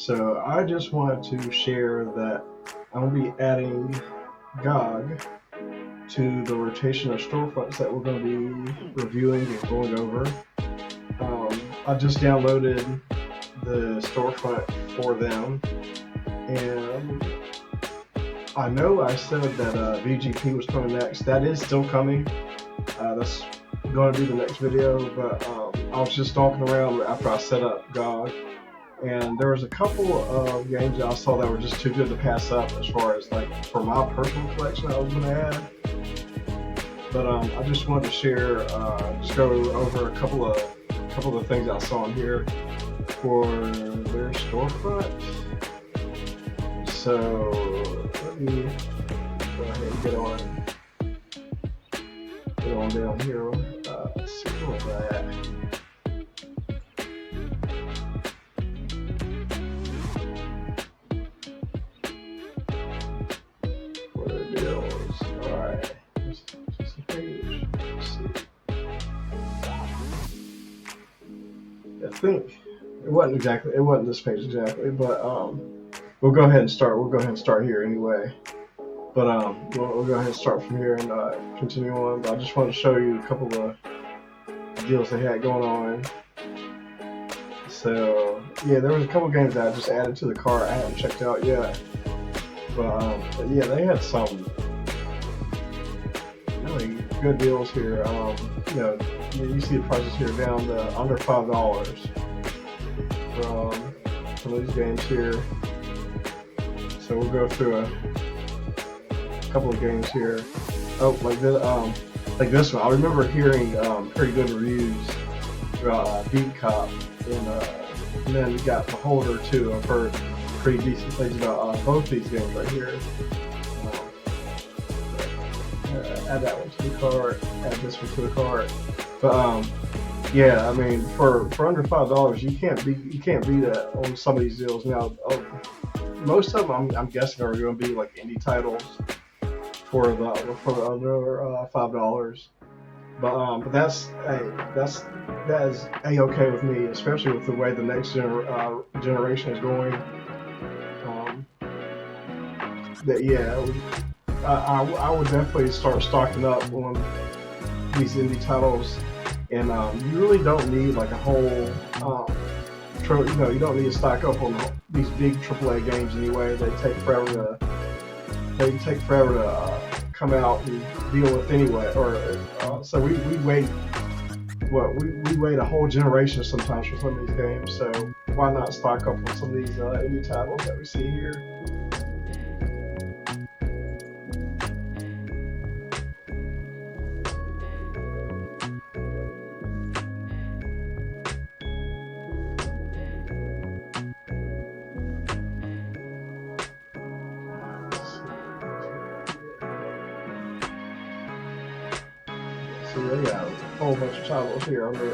So I just wanted to share that I'm going to be adding GoG to the rotation of storefronts that we're going to be reviewing and going over. I just downloaded the storefront for them, and I know I said that VGP was coming next. That is still coming. That's going to be the next video, but I was just stalking around after I set up GoG, and there was a couple of games that I saw that were just too good to pass up as far as like for my personal collection I was going to add. But I just wanted to share, just go over a couple of things I saw in here for their storefront. So let me go ahead and get on down here. Let's see what's that. What are the deals? All right, just a page. Let's see. I think it wasn't this page exactly, but we'll go ahead and start. We'll go ahead and start here anyway. But we'll go ahead and start from here and continue on. But I just wanted to show you a couple of deals they had going on. So yeah, there was a couple games that I just added to the cart I haven't checked out yet. But yeah, they had some really good deals here. You see the prices here down to under $5 from these games here. So we'll go through a couple of games here. Oh, like this one. I remember hearing pretty good reviews about Beat Cop, and then you got Beholder too. I've heard pretty decent things about both these games right here. Add that one to the cart. Add this one to the cart. But yeah, I mean, for under $5, you can't beat that on some of these deals. Now, most of them I'm guessing are going to be like indie titles for the under $5. But that is a-okay with me, especially with the way the next generation is going. I would definitely start stocking up on these indie titles, and you really don't need like a whole you don't need to stock up on these big AAA games anyway. They take forever to come out and deal with anyway. So we wait a whole generation sometimes for some of these games. So why not stock up on some of these indie titles that we see here? So they got a whole bunch of titles here under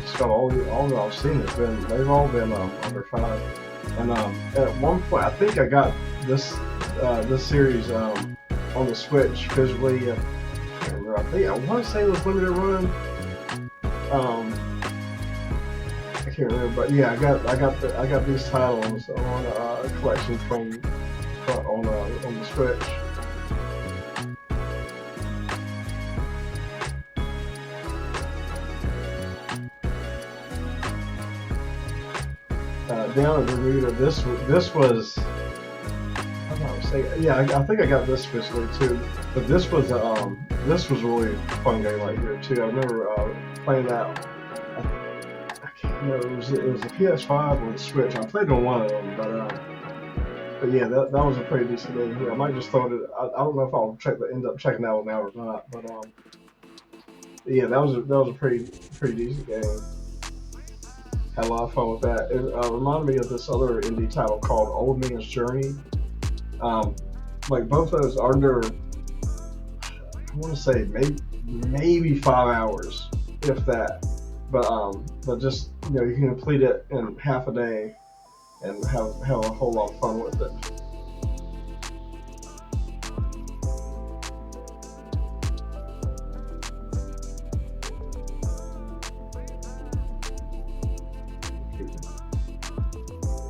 just got all that I've seen they've all been under $5. And at one point I think I got this series on the Switch physically. I can't remember. I want to say it was limited run. I can't remember, but yeah, I got these titles on a collection on the Switch. Down at Bermuda, this was, I'm not mistaken. Yeah, I think I got this physically too. But this was a really fun game right here too. I remember playing that. I can't remember. It was the PS5 or the Switch. I played on one of them, but yeah, that was a pretty decent game here. I might just throw it. I don't know if I'll end up checking that one out or not. But yeah, that was a pretty decent game. Had a lot of fun with that. It reminded me of this other indie title called Old Man's Journey. Like both of those are under, I want to say maybe 5 hours, if that. But just you can complete it in half a day and have a whole lot of fun with it.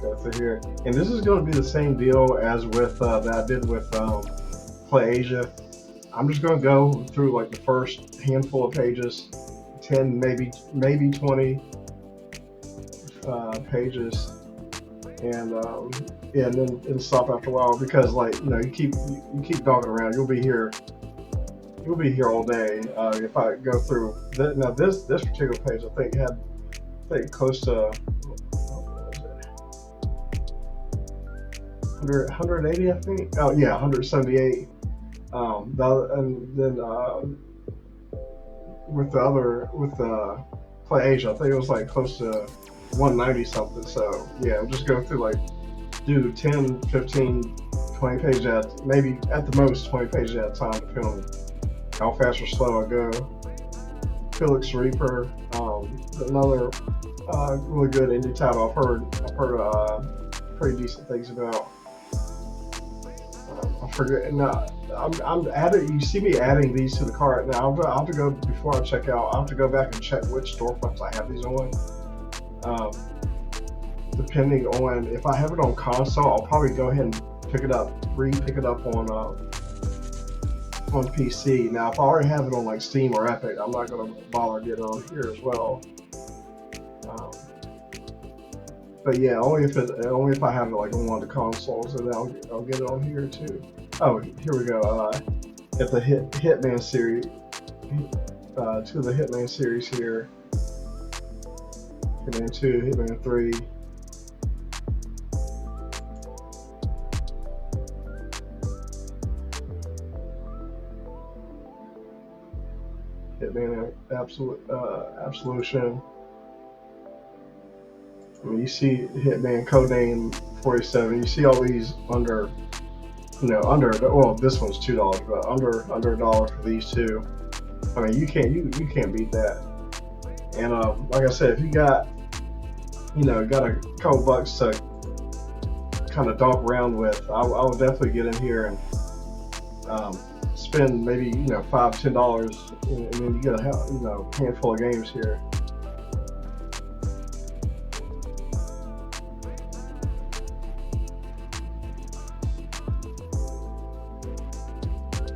go through here, and this is going to be the same deal as with that I did with Play Asia. I'm just going to go through like the first handful of pages, 10, maybe 20 pages, and then stop after a while, because like you keep dogging around, you'll be here all day. If I go through now this particular page, I think had close to 180, I think. Oh yeah, 178. And then with Play Asia, I think it was like close to 190 something. So yeah, I'm just going through like do 10, 15, 20 pages maybe at the most 20 pages at a time, depending on how fast or slow I go. Felix Reaper, another really good indie title. I've heard pretty decent things about. I forget. Now I'm adding. You see me adding these to the cart. Now I'll have to go before I check out. I'll have to go back and check which storefronts I have these on. Depending on if I have it on console, I'll probably go ahead and pick it up on PC. Now, if I already have it on like Steam or Epic, I'm not going to bother getting it on here as well. But yeah, only if I have it like on one of the consoles, and then I'll get it on here too. Oh, here we go. At the Hitman series, two of the Hitman series here. Hitman 2, Hitman 3. Hitman Absolution. I mean, you see Hitman Codename 47. You see all these under, well, this one's $2, but under $1 for these two. I mean, you can't beat that. And like I said, if you got a couple bucks to kind of donk around with, I would definitely get in here and spend maybe $5-10, and then you get a handful of games here.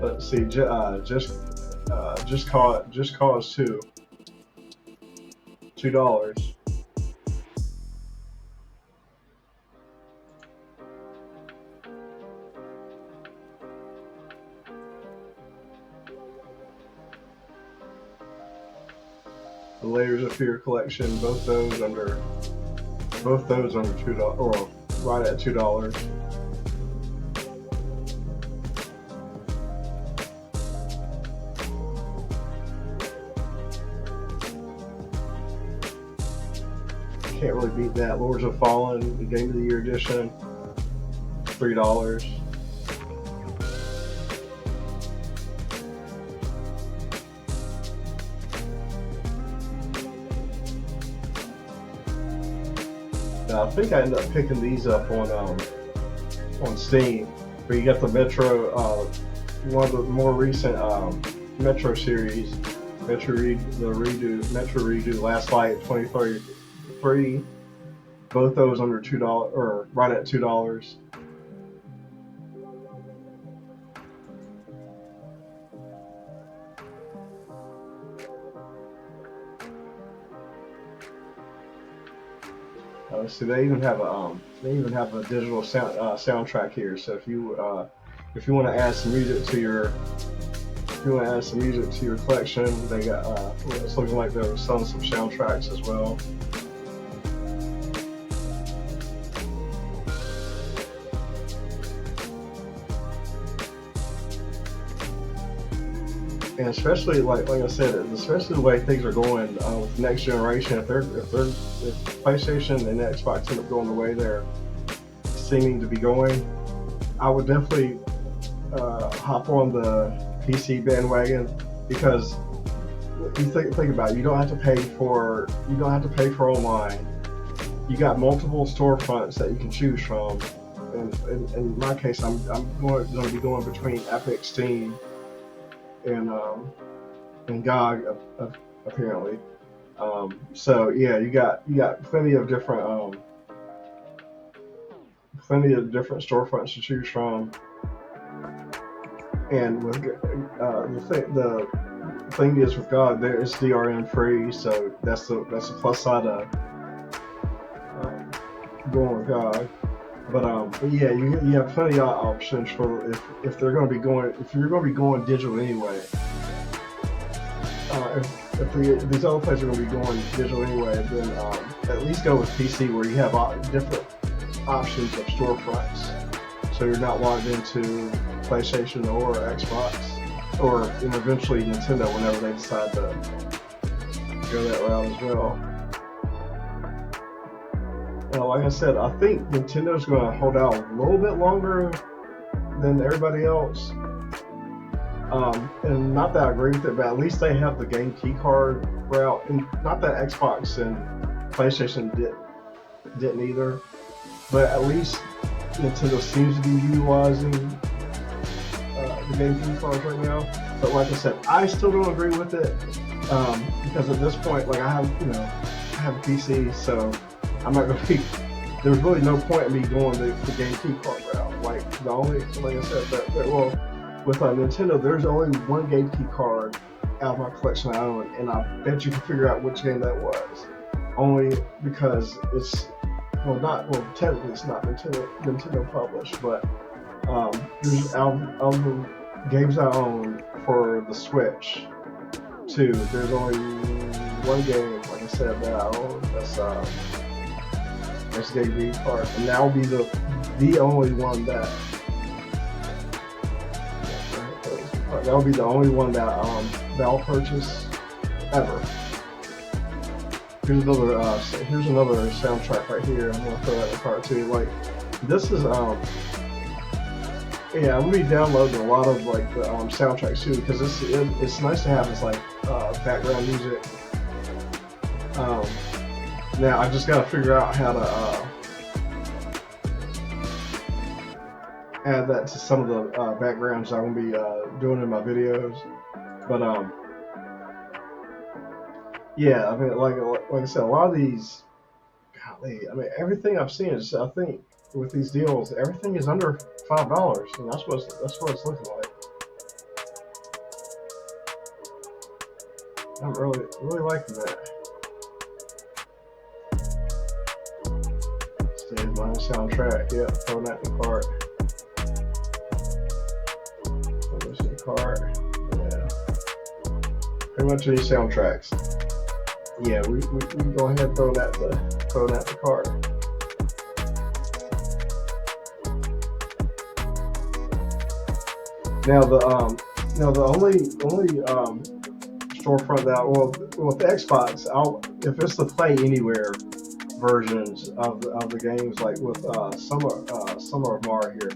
Let's see, Just Cause 2, $2. The Layers of Fear collection, both those under $2, or right at $2. Can't really beat that. Lords of Fallen, the Game of the Year edition, $3. I think I ended up picking these up on Steam, where you got the Metro, one of the more recent Metro series, Metro Redo, Last Light 2033. Both those under $2, or right at $2. So they even have a digital soundtrack here. So if you want to add some music to your collection, they got it's looking like they're selling some soundtracks as well. And especially like I said, especially the way things are going with the next generation, if PlayStation and Xbox end up going the way they're seeming to be going, I would definitely hop on the PC bandwagon, because you think about it, you don't have to pay for online. You got multiple storefronts that you can choose from, and in my case, I'm going to be going between Epic, Steam, and GoG apparently. So yeah, you got plenty of different plenty of different storefronts to choose from. And with the thing is with GoG, there it's DRM free, so that's the plus side of going with GoG. But yeah, you have plenty of options for if you're going to be going digital anyway. If these other places are going to be going digital anyway, then at least go with PC, where you have different options of storefronts, so you're not logged into PlayStation or Xbox, or eventually Nintendo whenever they decide to go that route as well. Now, like I said, I think Nintendo's going to hold out a little bit longer than everybody else. And not that I agree with it, but at least they have the game key card route. And not that Xbox and PlayStation didn't either, but at least Nintendo seems to be utilizing the game key cards right now. But like I said, I still don't agree with it because at this point, like I have a PC, so I'm not gonna be. There's really no point in me going the game key card route. Like I said, with Nintendo, there's only one game key card out of my collection I own, and I bet you can figure out which game that was. Only because it's technically it's not Nintendo published, but there's out of the games I own for the Switch too. There's only one game, like I said, that I own. That's game key card, and that will be the only one that. That will be the only one that I'll purchase ever. Here's another soundtrack right here. I'm gonna throw that in the cart too. Like this is I'm gonna be downloading a lot of like the soundtracks too, because it's nice to have this like background music. Now I just gotta figure out how to add that to some of the backgrounds I'm gonna be doing in my videos. But yeah, I mean, like I said, a lot of these, golly, I mean, everything I've seen is, I think, with these deals, everything is under $5, and that's what it's looking like. I'm really liking that. Stay in my soundtrack. Yep, throwing that in the cart. Cart. Yeah. Pretty much these soundtracks. Yeah, we go ahead and throw that in the cart. Now the only storefront that with the Xbox, if it's the Play Anywhere versions of the games, like with some of them are here.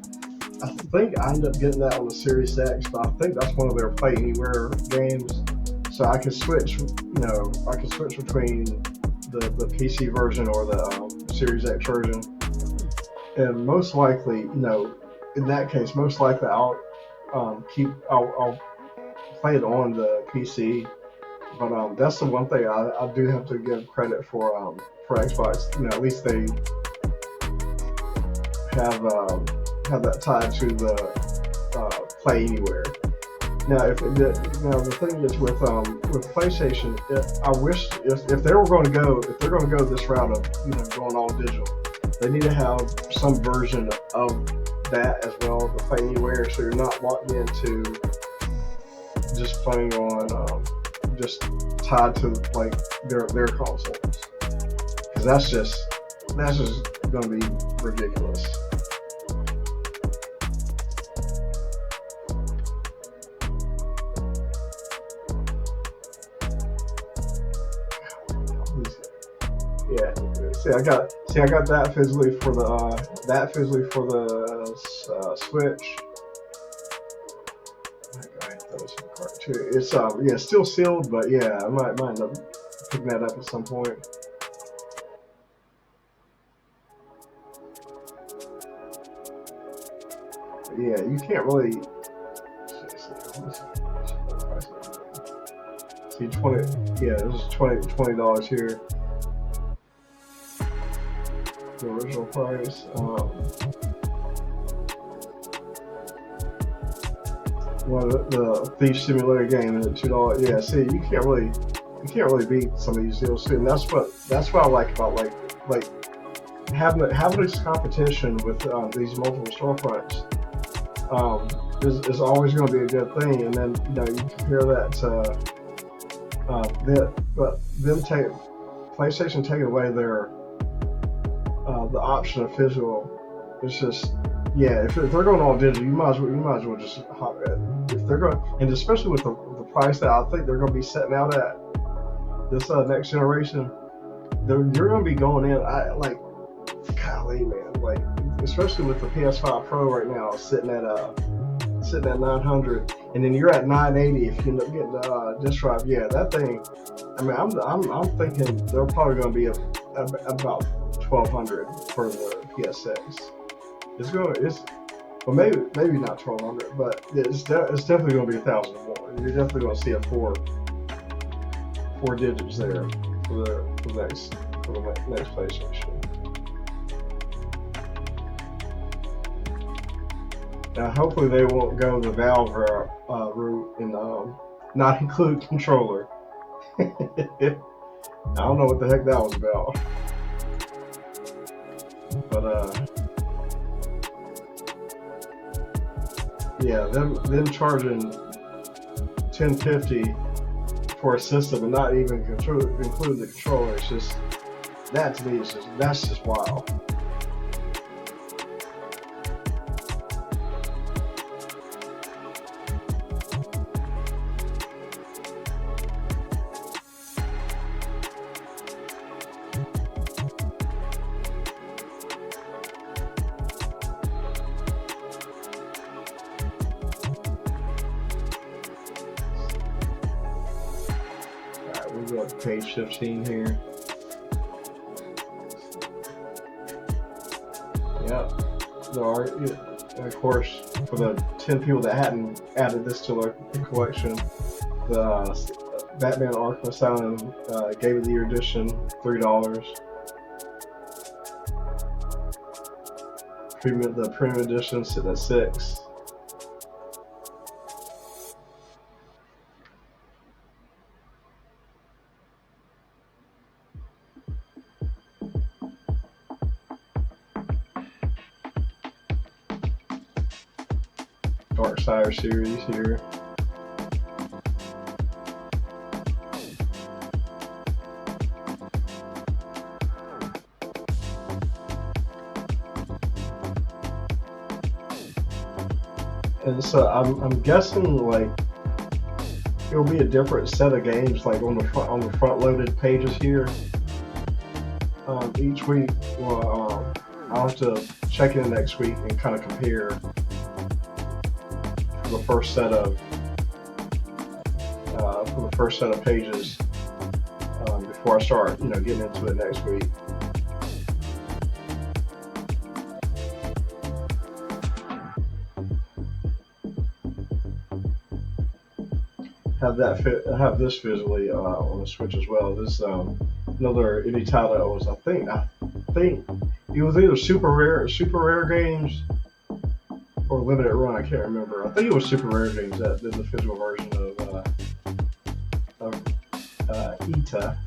I think I ended up getting that on the Series X, but I think that's one of their Play Anywhere games. So I could switch, between the PC version or the Series X version. And most likely, in that case, I'll play it on the PC. But that's the one thing I do have to give credit for Xbox. At least they have that tied to the Play Anywhere. Now, the thing is with PlayStation, I wish if they're going to go this route of going all digital, they need to have some version of that as well, the Play Anywhere, so you're not locked into just playing on just tied to like their consoles, because that's just going to be ridiculous. Yeah, see, I got that physically for the Switch. It's still sealed, but yeah, I might end up picking that up at some point. But yeah, you can't really see 20. Yeah, this is $20 here. The original price. Well, the Thief Simulator game is at $2. Yeah, see, you can't really beat some of these deals too. And that's what I like about like having this competition with these multiple storefronts. Is always going to be a good thing. And then you compare that to PlayStation taking away their the option of physical. It's just, yeah, if they're going all digital, you might as well just hop in. If they're going, and especially with the price that I think they're going to be setting out at this next generation, you're going to be going in. Golly, man, like especially with the PS5 Pro right now sitting at 900, and then you're at 980 if you end up getting the disc drive. Yeah, that thing. I mean, I'm thinking they're probably going to be about 1,200 for the PS6. Well, maybe not 1,200, but it's definitely going to be 1,000 more. You're definitely going to see a four digits there for the next PlayStation. Now, hopefully they won't go the Valve route and not include controller. I don't know what the heck that was about. But yeah, them charging $10.50 for a system and not even include the controller. It's just, that to me that's just wild. We go to page 15 here. Yep. Of course, for the 10 people that hadn't added this to their collection, the Batman Arkham Asylum Game of the Year edition, $3. The premium edition sitting at $6. Darksider series here. And so I'm guessing like it'll be a different set of games like on the front loaded pages here. Each week, well, I'll have to check in next week and kind of compare the first set of pages before I start, getting into it next week. Have this visually on the Switch as well. This another indie title that was I think it was either super rare games or limited run. I can't remember. I think it was super rare games that did the physical version of ETA.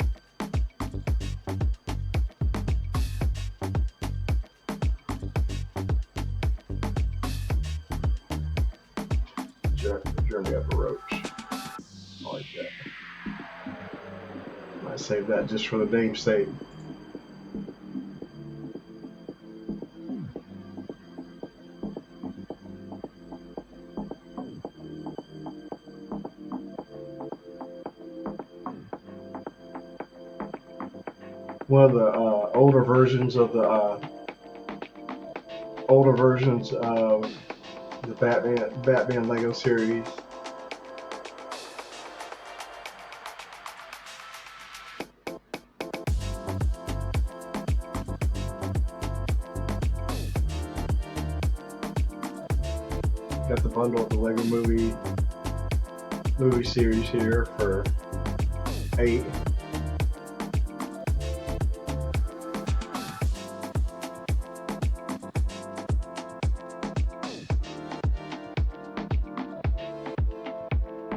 Journey Up a Roach. I like that. Might save that just for the namesake. One of the older versions of the Batman Lego series. Got the bundle of the Lego movie series here for $8.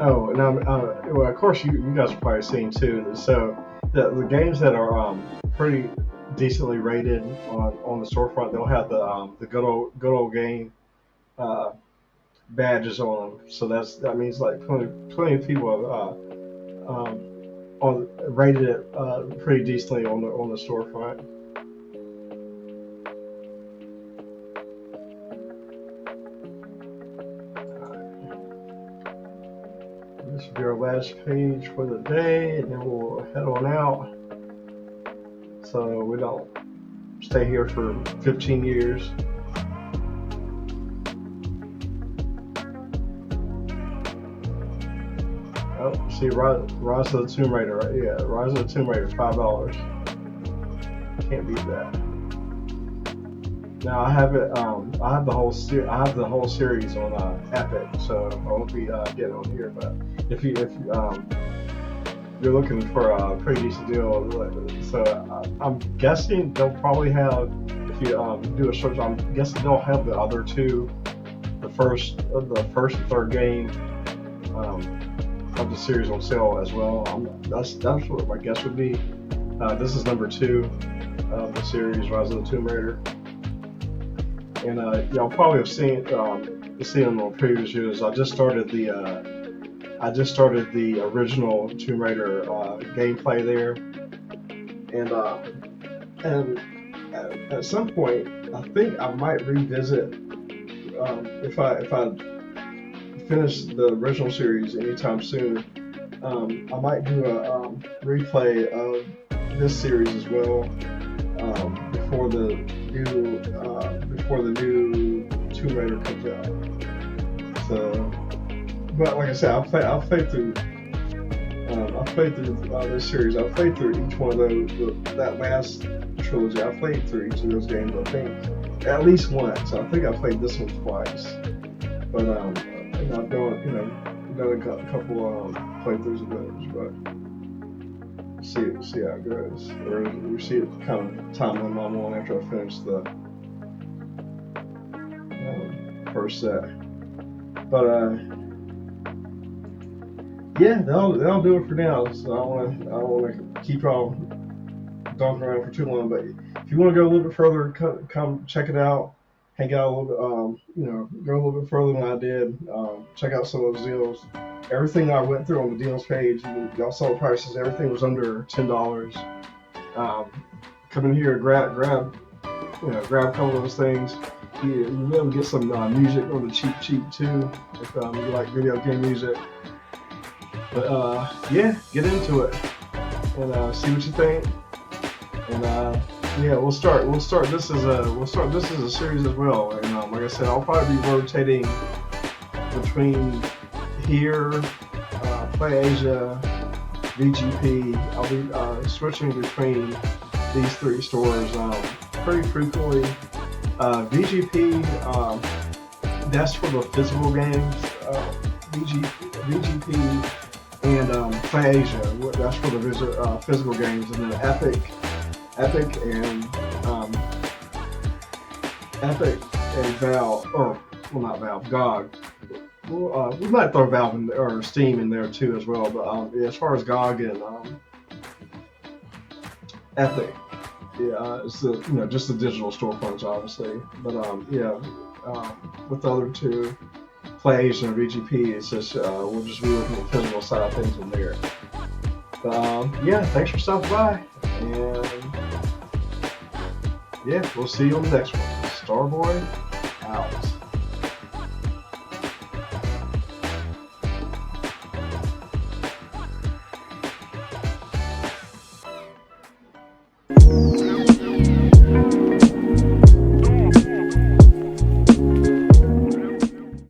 Oh, and well, of course you guys have probably seen too. So the games that are pretty decently rated on the storefront, they'll have the good old game uh, badges on them. So that means like plenty of people on rated it pretty decently on the storefront. This will be our last page for the day, and then we'll head on out. So we don't stay here for 15 years. Oh, see, Rise of the Tomb Raider, right? Yeah, Rise of the Tomb Raider, $5. Can't beat that. Now I have it. I have the whole series on Epic, so I won't be getting on here. But if you're looking for a pretty decent deal, so I'm guessing they'll probably have. If you do a search, I'm guessing they'll have the other two, the first and third game of the series on sale as well. That's what my guess would be. This is number 2 of the series, Rise of the Tomb Raider. And y'all probably have seen them on previous years. I just started the original Tomb Raider gameplay there, and at some point I think I might revisit if I finish the original series anytime soon. I might do a replay of this series as well before the new Tomb Raider comes out. So, but like I said, I've played through this series. I've played through each one of those. That last trilogy, I've played through each of those games. I think at least once. I think I played this one twice. But I've done a couple playthroughs of those. But see how it goes. Or we see it kind of time when I'm on after I finish the first set. But yeah, that'll do it for now. So I don't want to keep y'all donkey around for too long. But if you want to go a little bit further, come check it out. Hang out a little bit. Go a little bit further than I did. Check out some of those deals. Everything I went through on the deals page, y'all saw the prices. Everything was under $10. Come in here, grab a couple of those things. You'll be able to get some music on the cheap too, if you like video game music. But yeah, get into it and see what you think. And yeah, we'll start this as a series as well. And like I said, I'll probably be rotating between here, Play Asia, VGP. I'll be switching between these 3 stores pretty frequently. VGP, that's for the physical games. VGP and Play Asia, that's for the physical games. And then Epic and Valve, or well, not Valve, GoG. We might throw Valve or Steam in there too as well. But as far as GoG and Epic, yeah, it's just the digital storefronts, obviously. But with the other 2, Play Asia and VGP, it's just we'll just be looking at the physical side of things in there. But yeah, thanks for stopping by, and yeah, we'll see you on the next one. Starboy out.